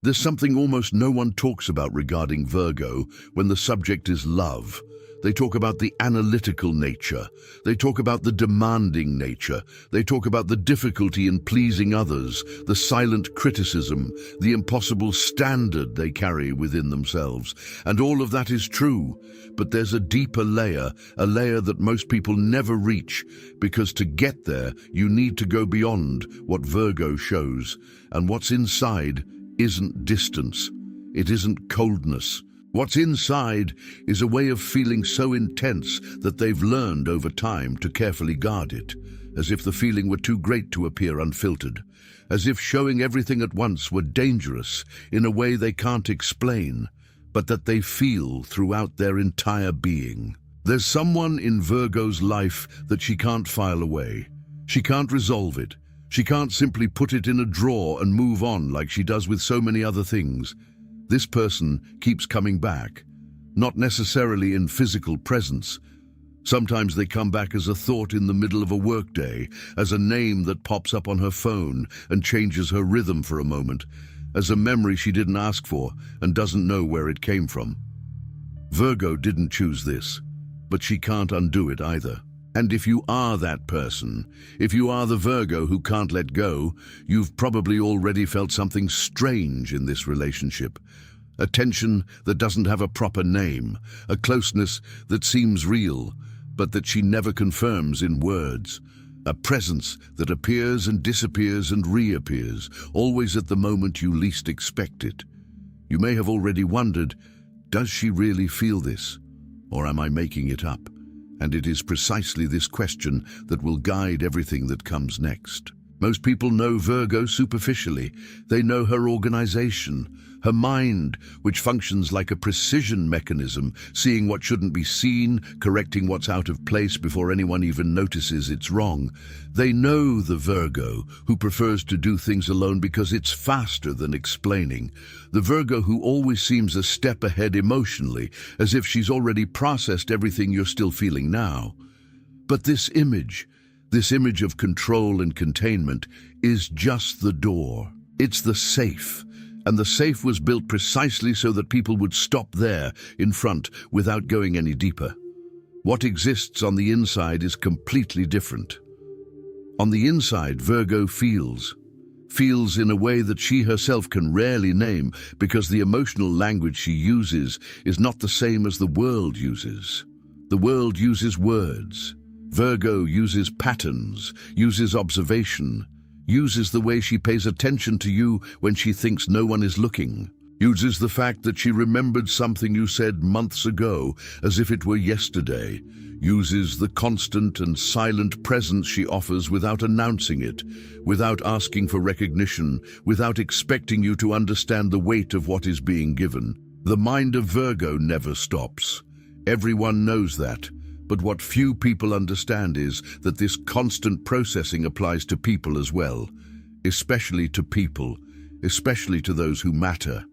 There's something almost no one talks about regarding Virgo when the subject is love. They talk about the analytical nature. They talk about the demanding nature. They talk about the difficulty in pleasing others, the silent criticism, the impossible standard they carry within themselves. And all of that is true, but there's a deeper layer, a layer that most people never reach, because to get there, you need to go beyond what Virgo shows. And what's inside isn't distance. It isn't coldness. What's inside is a way of feeling so intense that they've learned over time to carefully guard it, as if the feeling were too great to appear unfiltered, as if showing everything at once were dangerous in a way they can't explain, but that they feel throughout their entire being. There's someone in Virgo's life that she can't file away. She can't resolve it. She can't simply put it in a drawer and move on like she does with so many other things. This person keeps coming back, not necessarily in physical presence. Sometimes they come back as a thought in the middle of a workday, as a name that pops up on her phone and changes her rhythm for a moment, as a memory she didn't ask for and doesn't know where it came from. Virgo didn't choose this, but she can't undo it either. And if you are that person, if you are the Virgo who can't let go, you've probably already felt something strange in this relationship. A tension that doesn't have a proper name, a closeness that seems real, but that she never confirms in words. A presence that appears and disappears and reappears, always at the moment you least expect it. You may have already wondered, does she really feel this? Or am I making it up? And it is precisely this question that will guide everything that comes next. Most people know Virgo superficially. They know her organization, her mind, which functions like a precision mechanism, seeing what shouldn't be seen, correcting what's out of place before anyone even notices it's wrong. They know the Virgo, who prefers to do things alone because it's faster than explaining. The Virgo who always seems a step ahead emotionally, as if she's already processed everything you're still feeling now. But this image of control and containment is just the door. It's the safe. And the safe was built precisely so that people would stop there in front without going any deeper. What exists on the inside is completely different. On the inside, Virgo feels in a way that she herself can rarely name, because the emotional language she uses is not the same as the world uses. The world uses words. Virgo uses patterns, uses observation, uses the way she pays attention to you when she thinks no one is looking, uses the fact that she remembered something you said months ago as if it were yesterday, uses the constant and silent presence she offers without announcing it, without asking for recognition, without expecting you to understand the weight of what is being given. The mind of Virgo never stops. Everyone knows that. But what few people understand is that this constant processing applies to people as well, especially to people, especially to those who matter.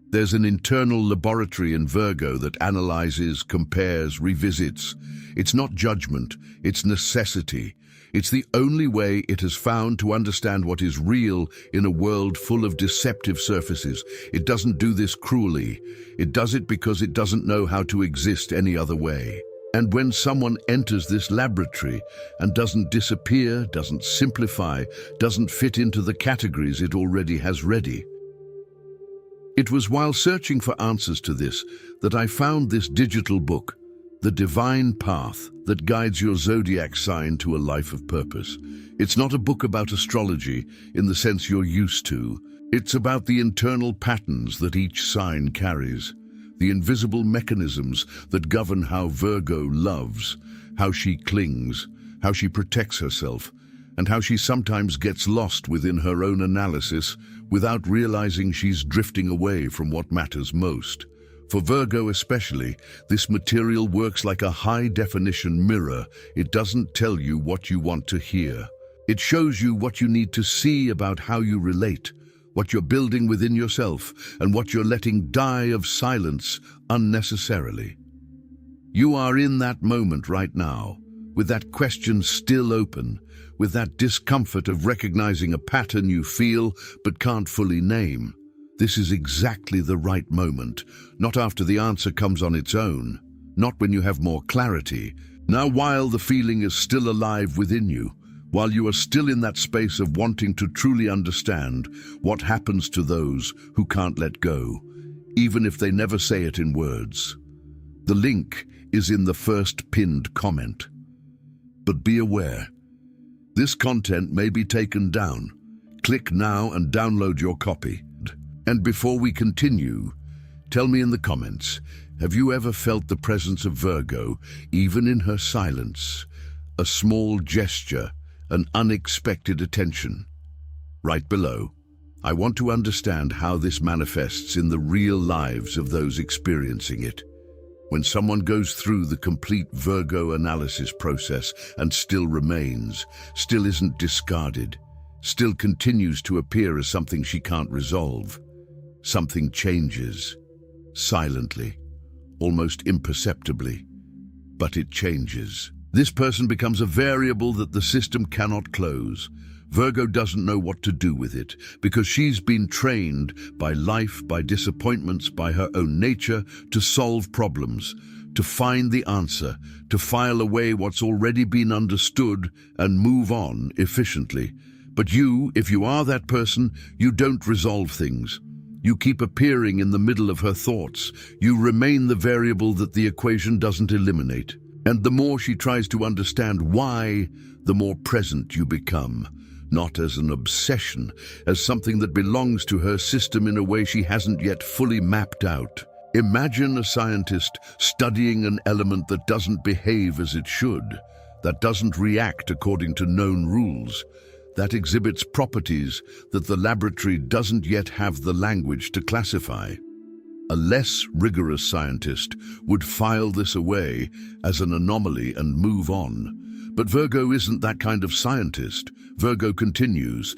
There's an internal laboratory in Virgo that analyzes, compares, revisits. It's not judgment, it's necessity. It's the only way it has found to understand what is real in a world full of deceptive surfaces. It doesn't do this cruelly. It does it because it doesn't know how to exist any other way. And when someone enters this laboratory and doesn't disappear, doesn't simplify, doesn't fit into the categories it already has ready. It was while searching for answers to this that I found this digital book, The Divine Path, that guides your zodiac sign to a life of purpose. It's not a book about astrology in the sense you're used to. It's about the internal patterns that each sign carries. The invisible mechanisms that govern how Virgo loves, how she clings, how she protects herself, and how she sometimes gets lost within her own analysis without realizing she's drifting away from what matters most. For Virgo especially, this material works like a high-definition mirror. It doesn't tell you what you want to hear. It shows you what you need to see about how you relate, what you're building within yourself, and what you're letting die of silence unnecessarily. You are in that moment right now, with that question still open, with that discomfort of recognizing a pattern you feel but can't fully name. This is exactly the right moment, not after the answer comes on its own, not when you have more clarity. Now, while the feeling is still alive within you, while you are still in that space of wanting to truly understand what happens to those who can't let go, even if they never say it in words. The link is in the first pinned comment. But be aware, this content may be taken down. Click now and download your copy. And before we continue, tell me in the comments, have you ever felt the presence of Virgo, even in her silence? A small gesture, an unexpected attention? Right below, I want to understand how this manifests in the real lives of those experiencing it. When someone goes through the complete Virgo analysis process and still remains, still isn't discarded, still continues to appear as something she can't resolve, something changes, silently, almost imperceptibly, but it changes. This person becomes a variable that the system cannot close. Virgo doesn't know what to do with it because she's been trained by life, by disappointments, by her own nature to solve problems, to find the answer, to file away what's already been understood and move on efficiently. But you, if you are that person, you don't resolve things. You keep appearing in the middle of her thoughts. You remain the variable that the equation doesn't eliminate. And the more she tries to understand why, the more present you become. Not as an obsession, as something that belongs to her system in a way she hasn't yet fully mapped out. Imagine a scientist studying an element that doesn't behave as it should, that doesn't react according to known rules, that exhibits properties that the laboratory doesn't yet have the language to classify. A less rigorous scientist would file this away as an anomaly and move on. But Virgo isn't that kind of scientist. Virgo continues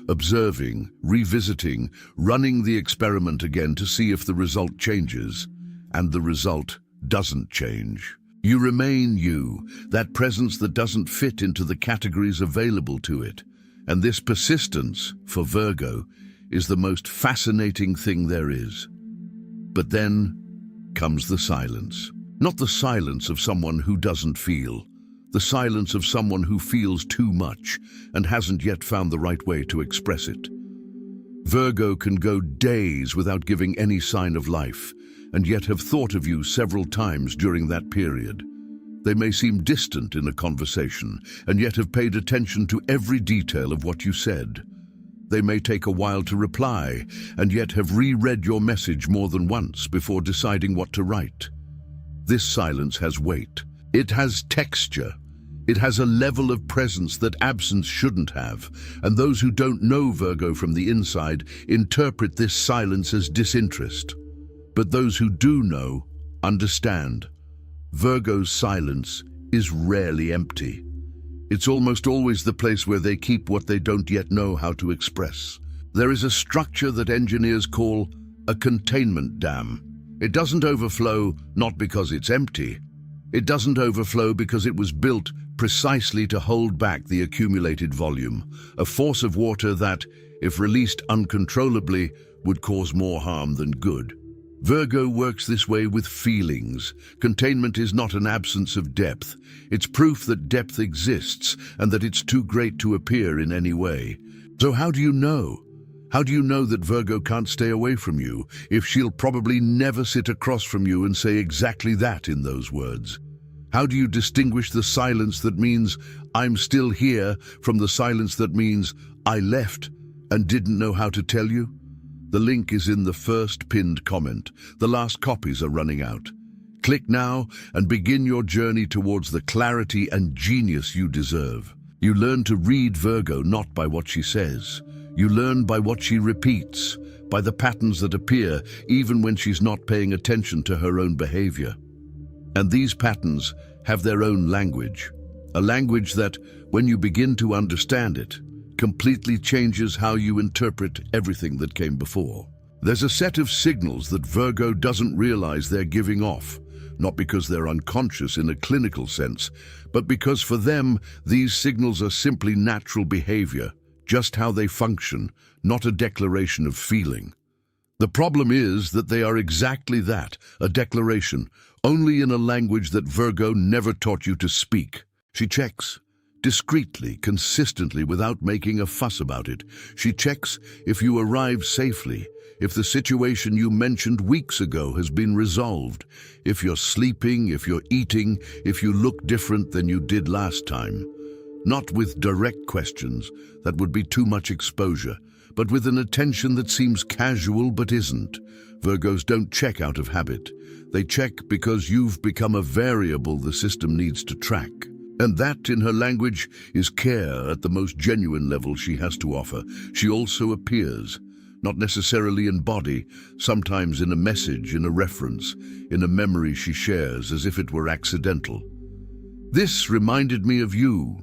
observing, revisiting, running the experiment again to see if the result changes. And the result doesn't change. You remain you, that presence that doesn't fit into the categories available to it. And this persistence, for Virgo, is the most fascinating thing there is. But then comes the silence. Not the silence of someone who doesn't feel. The silence of someone who feels too much and hasn't yet found the right way to express it. Virgo can go days without giving any sign of life, and yet have thought of you several times during that period. They may seem distant in a conversation, and yet have paid attention to every detail of what you said. They may take a while to reply, and yet have reread your message more than once before deciding what to write. This silence has weight. It has texture. It has a level of presence that absence shouldn't have, and those who don't know Virgo from the inside interpret this silence as disinterest. But those who do know understand. Virgo's silence is rarely empty. It's almost always the place where they keep what they don't yet know how to express. There is a structure that engineers call a containment dam. It doesn't overflow not because it's empty. It doesn't overflow because it was built precisely to hold back the accumulated volume, a force of water that, if released uncontrollably, would cause more harm than good. Virgo works this way with feelings. Containment is not an absence of depth. It's proof that depth exists and that it's too great to appear in any way. So how do you know? How do you know that Virgo can't stay away from you if she'll probably never sit across from you and say exactly that in those words? How do you distinguish the silence that means I'm still here from the silence that means I left and didn't know how to tell you? The link is in the first pinned comment. The last copies are running out. Click now and begin your journey towards the clarity and genius you deserve. You learn to read Virgo not by what she says. You learn by what she repeats, by the patterns that appear even when she's not paying attention to her own behavior. And these patterns have their own language, a language that, when you begin to understand it, completely changes how you interpret everything that came before. There's a set of signals that Virgo doesn't realize they're giving off, not because they're unconscious in a clinical sense, but because for them, these signals are simply natural behavior, just how they function, not a declaration of feeling. The problem is that they are exactly that, a declaration, only in a language that Virgo never taught you to speak. She checks, discreetly, consistently, without making a fuss about it. She checks if you arrive safely, if the situation you mentioned weeks ago has been resolved, if you're sleeping, if you're eating, if you look different than you did last time. Not with direct questions, that would be too much exposure, but with an attention that seems casual but isn't. Virgos don't check out of habit. They check because you've become a variable the system needs to track. And that, in her language, is care at the most genuine level she has to offer. She also appears, not necessarily in body, sometimes in a message, in a reference, in a memory she shares as if it were accidental. This reminded me of you.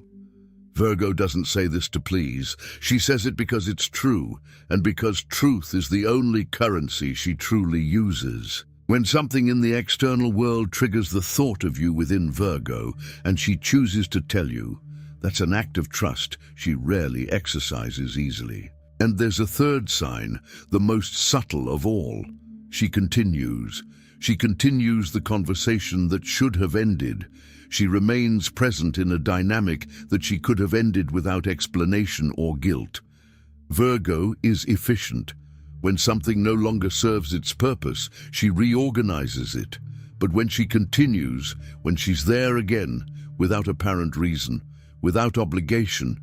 Virgo doesn't say this to please. She says it because it's true, and because truth is the only currency she truly uses. When something in the external world triggers the thought of you within Virgo, and she chooses to tell you, that's an act of trust she rarely exercises easily. And there's a third sign, the most subtle of all. She continues. She continues the conversation that should have ended. She remains present in a dynamic that she could have ended without explanation or guilt. Virgo is efficient. When something no longer serves its purpose, she reorganizes it. But when she continues, when she's there again, without apparent reason, without obligation,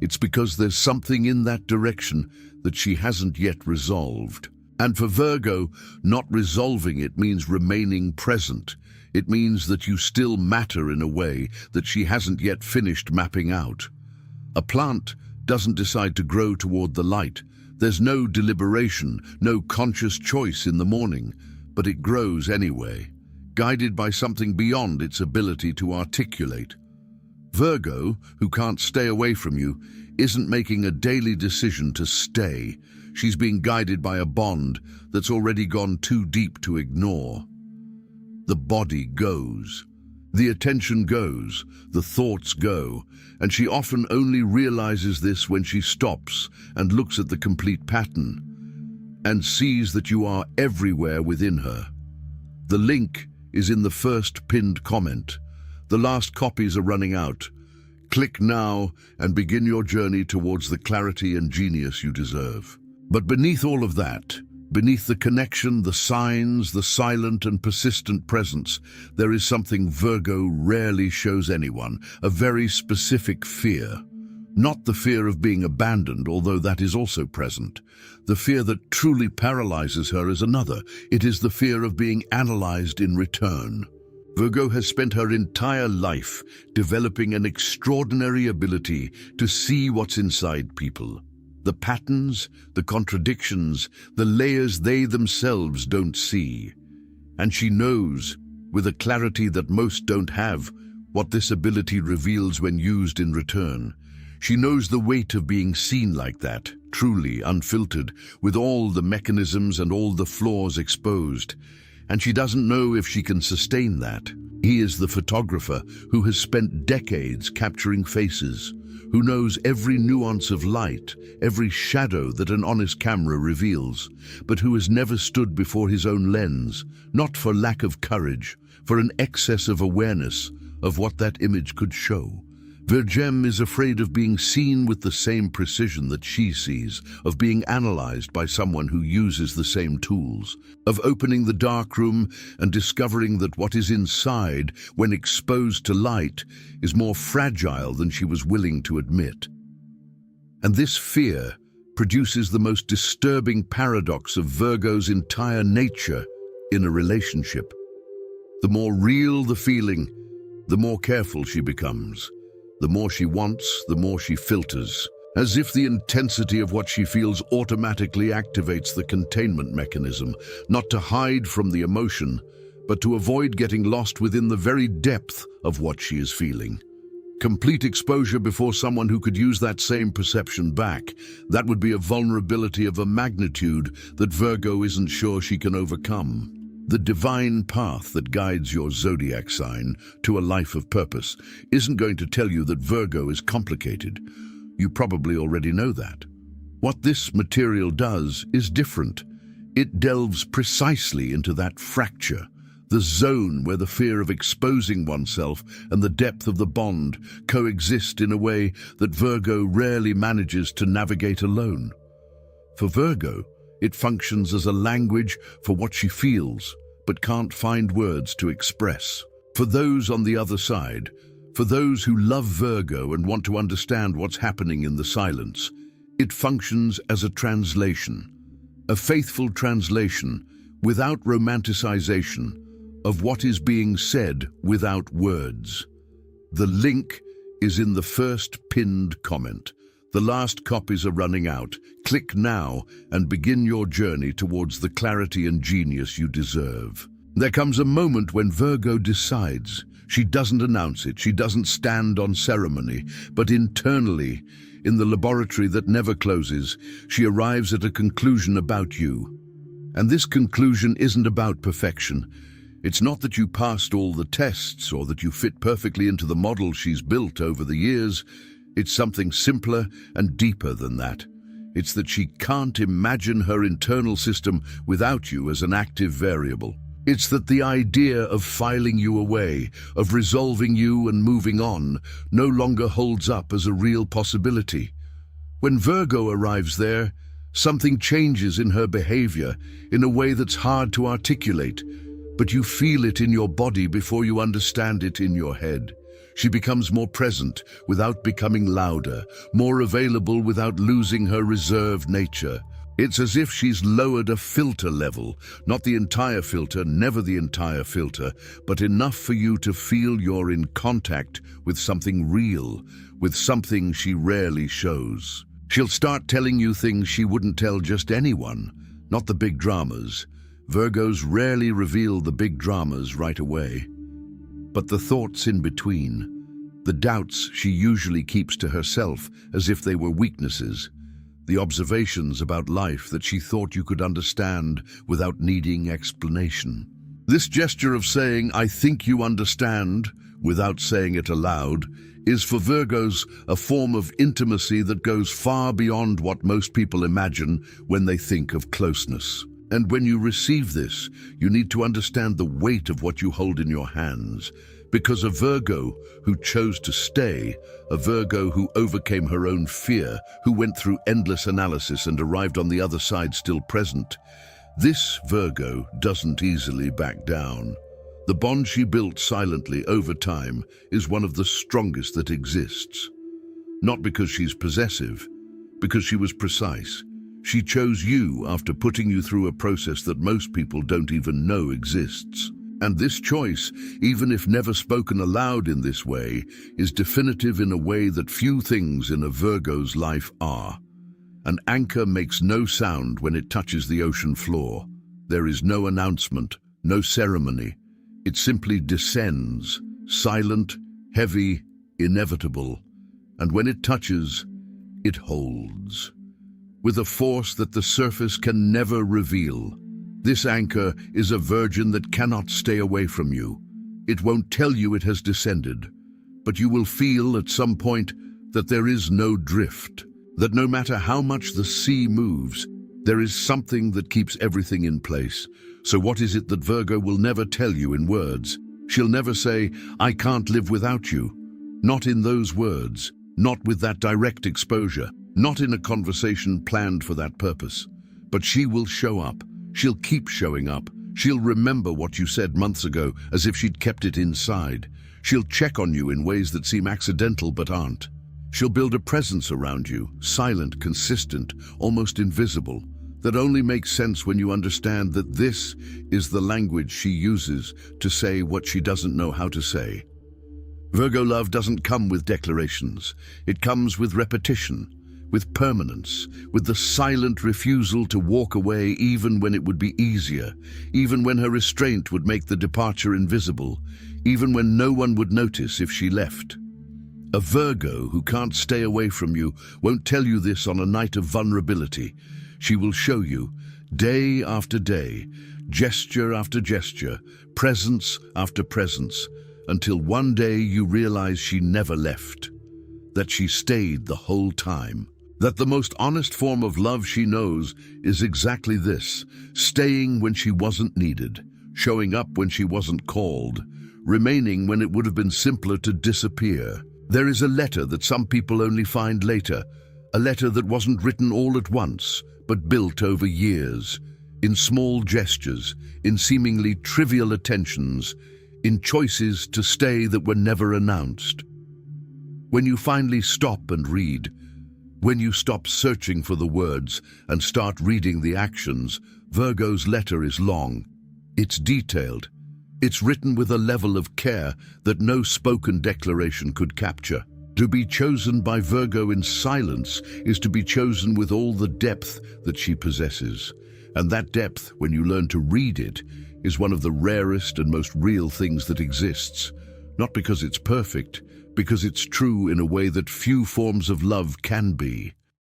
it's because there's something in that direction that she hasn't yet resolved. And for Virgo, not resolving it means remaining present. It means that you still matter in a way that she hasn't yet finished mapping out. A plant doesn't decide to grow toward the light. There's no deliberation, no conscious choice in the morning, but it grows anyway, guided by something beyond its ability to articulate. Virgo, who can't stay away from you, isn't making a daily decision to stay. She's being guided by a bond that's already gone too deep to ignore. The body goes. The attention goes, the thoughts go, and she often only realizes this when she stops and looks at the complete pattern and sees that you are everywhere within her. The link is in the first pinned comment. The last copies are running out. Click now and begin your journey towards the clarity and genius you deserve. But beneath all of that, beneath the connection, the signs, the silent and persistent presence, there is something Virgo rarely shows anyone, a very specific fear. Not the fear of being abandoned, although that is also present. The fear that truly paralyzes her is another. It is the fear of being analyzed in return. Virgo has spent her entire life developing an extraordinary ability to see what's inside people. The patterns, the contradictions, the layers they themselves don't see. And she knows, with a clarity that most don't have, what this ability reveals when used in return. She knows the weight of being seen like that, truly unfiltered, with all the mechanisms and all the flaws exposed. And she doesn't know if she can sustain that. He is the photographer who has spent decades capturing faces, who knows every nuance of light, every shadow that an honest camera reveals, but who has never stood before his own lens, not for lack of courage, for an excess of awareness of what that image could show. Virgem is afraid of being seen with the same precision that she sees, of being analyzed by someone who uses the same tools, of opening the darkroom and discovering that what is inside, when exposed to light, is more fragile than she was willing to admit. And this fear produces the most disturbing paradox of Virgo's entire nature in a relationship. The more real the feeling, the more careful she becomes. The more she wants, the more she filters, as if the intensity of what she feels automatically activates the containment mechanism, not to hide from the emotion, but to avoid getting lost within the very depth of what she is feeling. Complete exposure before someone who could use that same perception back, that would be a vulnerability of a magnitude that Virgo isn't sure she can overcome. The divine path that guides your zodiac sign to a life of purpose isn't going to tell you that Virgo is complicated. You probably already know that. What this material does is different. It delves precisely into that fracture, the zone where the fear of exposing oneself and the depth of the bond coexist in a way that Virgo rarely manages to navigate alone. For Virgo, it functions as a language for what she feels, but can't find words to express. For those on the other side, for those who love Virgo and want to understand what's happening in the silence, it functions as a translation, a faithful translation without romanticization of what is being said without words. The link is in the first pinned comment. The last copies are running out. Click now and begin your journey towards the clarity and genius you deserve. There comes a moment when Virgo decides. She doesn't announce it, she doesn't stand on ceremony, but internally, in the laboratory that never closes, she arrives at a conclusion about you. And this conclusion isn't about perfection. It's not that you passed all the tests or that you fit perfectly into the model she's built over the years. It's something simpler and deeper than that. It's that she can't imagine her internal system without you as an active variable. It's that the idea of filing you away, of resolving you and moving on, no longer holds up as a real possibility. When Virgo arrives there, something changes in her behavior in a way that's hard to articulate, but you feel it in your body before you understand it in your head. She becomes more present without becoming louder, more available without losing her reserved nature. It's as if she's lowered a filter level, not the entire filter, never the entire filter, but enough for you to feel you're in contact with something real, with something she rarely shows. She'll start telling you things she wouldn't tell just anyone, not the big dramas. Virgos rarely reveal the big dramas right away. But the thoughts in between, the doubts she usually keeps to herself as if they were weaknesses, the observations about life that she thought you could understand without needing explanation. This gesture of saying, "I think you understand," without saying it aloud, is for Virgos a form of intimacy that goes far beyond what most people imagine when they think of closeness. And when you receive this, you need to understand the weight of what you hold in your hands. Because a Virgo who chose to stay, a Virgo who overcame her own fear, who went through endless analysis and arrived on the other side still present, this Virgo doesn't easily back down. The bond she built silently over time is one of the strongest that exists. Not because she's possessive, because she was precise. She chose you after putting you through a process that most people don't even know exists. And this choice, even if never spoken aloud in this way, is definitive in a way that few things in a Virgo's life are. An anchor makes no sound when it touches the ocean floor. There is no announcement, no ceremony. It simply descends, silent, heavy, inevitable. And when it touches, it holds. With a force that the surface can never reveal. This anchor is a virgin that cannot stay away from you. It won't tell you it has descended, but you will feel at some point that there is no drift, that no matter how much the sea moves, there is something that keeps everything in place. So what is it that Virgo will never tell you in words? She'll never say, "I can't live without you." Not in those words, not with that direct exposure, not in a conversation planned for that purpose. But she will show up. She'll keep showing up. She'll remember what you said months ago as if she'd kept it inside. She'll check on you in ways that seem accidental but aren't. She'll build a presence around you, silent, consistent, almost invisible, that only makes sense when you understand that this is the language she uses to say what she doesn't know how to say. Virgo love doesn't come with declarations. It comes with repetition, with permanence, with the silent refusal to walk away even when it would be easier, even when her restraint would make the departure invisible, even when no one would notice if she left. A Virgo who can't stay away from you won't tell you this on a night of vulnerability. She will show you, day after day, gesture after gesture, presence after presence, until one day you realize she never left. that she stayed the whole time. That the most honest form of love she knows is exactly this: staying when she wasn't needed, showing up when she wasn't called, remaining when it would have been simpler to disappear. There is a letter that some people only find later, a letter that wasn't written all at once, but built over years, in small gestures, in seemingly trivial attentions, in choices to stay that were never announced. When you finally stop and read, when you stop searching for the words and start reading the actions, Virgo's letter is long. It's detailed. It's written with a level of care that no spoken declaration could capture. To be chosen by Virgo in silence is to be chosen with all the depth that she possesses. And that depth, when you learn to read it, is one of the rarest and most real things that exists. Not because it's perfect, because it's true in a way that few forms of love can be.